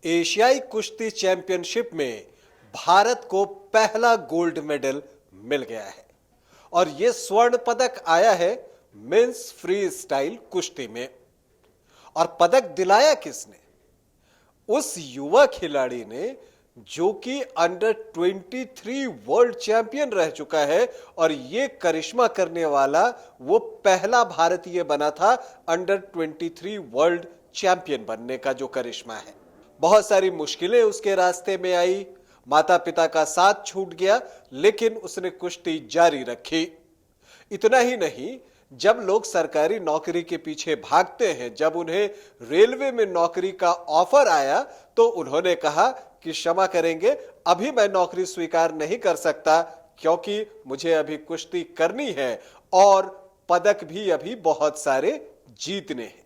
एशियाई कुश्ती चैंपियनशिप में भारत को पहला गोल्ड मेडल मिल गया है और यह स्वर्ण पदक आया है मेंस फ्री स्टाइल कुश्ती में। और पदक दिलाया किसने? उस युवा खिलाड़ी ने जो कि अंडर 23 वर्ल्ड चैंपियन रह चुका है और यह करिश्मा करने वाला वो पहला भारतीय बना था अंडर 23 वर्ल्ड चैंपियन बनने का जो करिश्मा है। बहुत सारी मुश्किलें उसके रास्ते में आई, माता पिता का साथ छूट गया, लेकिन उसने कुश्ती जारी रखी। इतना ही नहीं, जब लोग सरकारी नौकरी के पीछे भागते हैं, जब उन्हें रेलवे में नौकरी का ऑफर आया तो उन्होंने कहा कि क्षमा करेंगे, अभी मैं नौकरी स्वीकार नहीं कर सकता क्योंकि मुझे अभी कुश्ती करनी है और पदक भी अभी बहुत सारे जीतने हैं।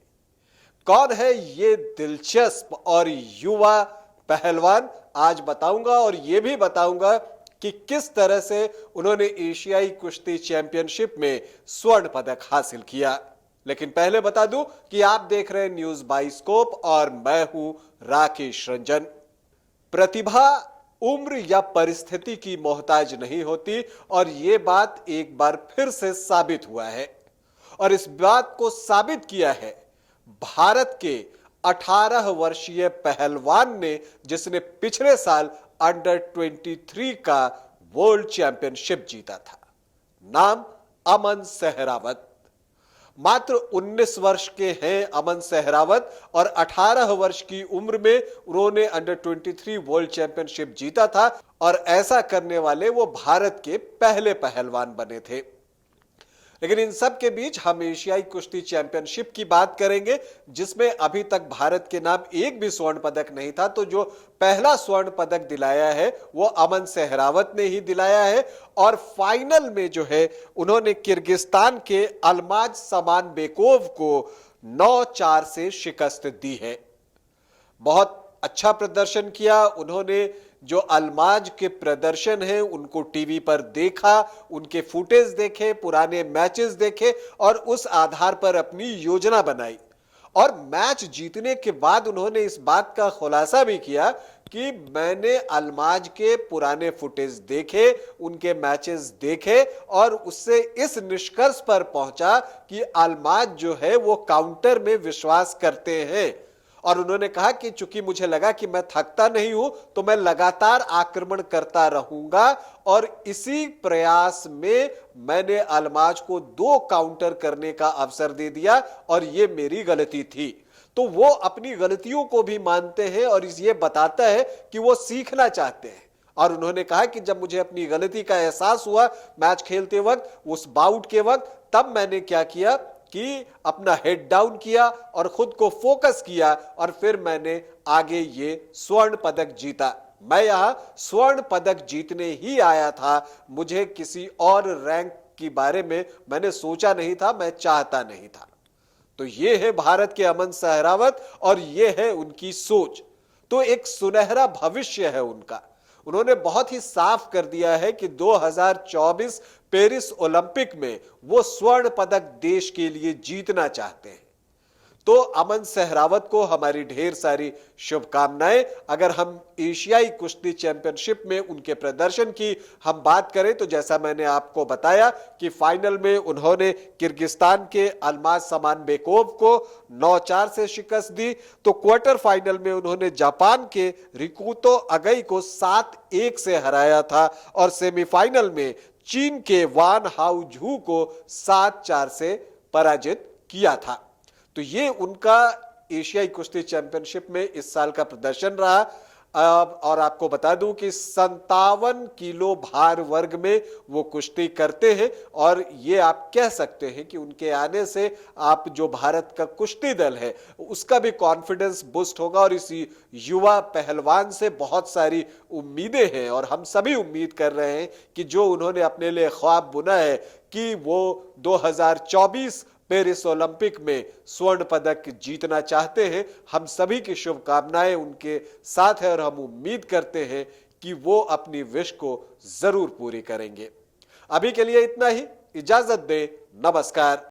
कौन है ये दिलचस्प और युवा पहलवान, आज बताऊंगा और यह भी बताऊंगा कि किस तरह से उन्होंने एशियाई कुश्ती चैंपियनशिप में स्वर्ण पदक हासिल किया। लेकिन पहले बता दूं कि आप देख रहे हैं न्यूज बाइस्कोप और मैं हूं राकेश रंजन। प्रतिभा उम्र या परिस्थिति की मोहताज नहीं होती और यह बात एक बार फिर से साबित हुआ है। और इस बात को साबित किया है भारत के 18 वर्षीय पहलवान ने, जिसने पिछले साल अंडर 23 का वर्ल्ड चैंपियनशिप जीता था। नाम अमन सहरावत। मात्र 19 वर्ष के हैं अमन सहरावत और 18 वर्ष की उम्र में उन्होंने अंडर 23 वर्ल्ड चैंपियनशिप जीता था और ऐसा करने वाले वो भारत के पहले पहलवान बने थे। लेकिन इन सब के बीच हम एशियाई कुश्ती चैंपियनशिप की बात करेंगे, जिसमें अभी तक भारत के नाम एक भी स्वर्ण पदक नहीं था। तो जो पहला स्वर्ण पदक दिलाया है वो अमन सहरावत ने ही दिलाया है और फाइनल में जो है उन्होंने किर्गिस्तान के अल्माज समानबेकोव को 9-4 से शिकस्त दी है। बहुत अच्छा प्रदर्शन किया उन्होंने। जो अल्माज के प्रदर्शन है उनको टीवी पर देखा, उनके फुटेज देखे, पुराने मैचेस देखे और उस आधार पर अपनी योजना बनाई। और मैच जीतने के बाद उन्होंने इस बात का खुलासा भी किया कि मैंने अल्माज के पुराने फुटेज देखे, उनके मैचेस देखे और उससे इस निष्कर्ष पर पहुंचा कि अल्माज जो है वो काउंटर में विश्वास करते हैं। और उन्होंने कहा कि चूंकि मुझे लगा कि मैं थकता नहीं हूं तो मैं लगातार आक्रमण करता रहूंगा और इसी प्रयास में मैंने अल्माज को 2 काउंटर करने का अवसर दे दिया और यह मेरी गलती थी। तो वो अपनी गलतियों को भी मानते हैं और ये बताता है कि वो सीखना चाहते हैं। और उन्होंने कहा कि जब मुझे अपनी गलती का एहसास हुआ मैच खेलते वक्त, उस बाउट के वक्त, तब मैंने क्या किया कि अपना हेड डाउन किया और खुद को फोकस किया और फिर मैंने आगे ये स्वर्ण पदक जीता। मैं यहां स्वर्ण पदक जीतने ही आया था, मुझे किसी और रैंक के बारे में मैंने सोचा नहीं था, मैं चाहता नहीं था। तो ये है भारत के अमन सहरावत और ये है उनकी सोच। तो एक सुनहरा भविष्य है उनका। उन्होंने बहुत ही साफ कर दिया है कि 2024 पेरिस ओलंपिक में वो स्वर्ण पदक देश के लिए जीतना चाहते हैं। तो अमन सहरावत को हमारी ढेर सारी शुभकामनाएं। अगर हम एशियाई कुश्ती चैंपियनशिप में उनके प्रदर्शन की हम बात करें तो जैसा मैंने आपको बताया कि फाइनल में उन्होंने किर्गिस्तान के अल्माज समानबेकोव को 9-4 से शिकस्त दी। तो क्वार्टर फाइनल में उन्होंने जापान के रिकुतो अगई को 7-1 से हराया था और सेमीफाइनल में चीन के वान हाउजू को 7-4 से पराजित किया था। तो ये उनका एशियाई कुश्ती चैंपियनशिप में इस साल का प्रदर्शन रहा। और आपको बता दूं कि 57 किलो भार वर्ग में वो कुश्ती करते हैं और ये आप कह सकते हैं कि उनके आने से आप जो भारत का कुश्ती दल है उसका भी कॉन्फिडेंस बूस्ट होगा और इस युवा पहलवान से बहुत सारी उम्मीदें हैं। और हम सभी उम्मीद कर रहे हैं कि जो उन्होंने अपने लिए ख्वाब बुना है कि वो 2024 पेरिस ओलंपिक में स्वर्ण पदक जीतना चाहते हैं, हम सभी की शुभकामनाएं उनके साथ है और हम उम्मीद करते हैं कि वो अपनी विश को जरूर पूरी करेंगे। अभी के लिए इतना ही, इजाजत दें, नमस्कार।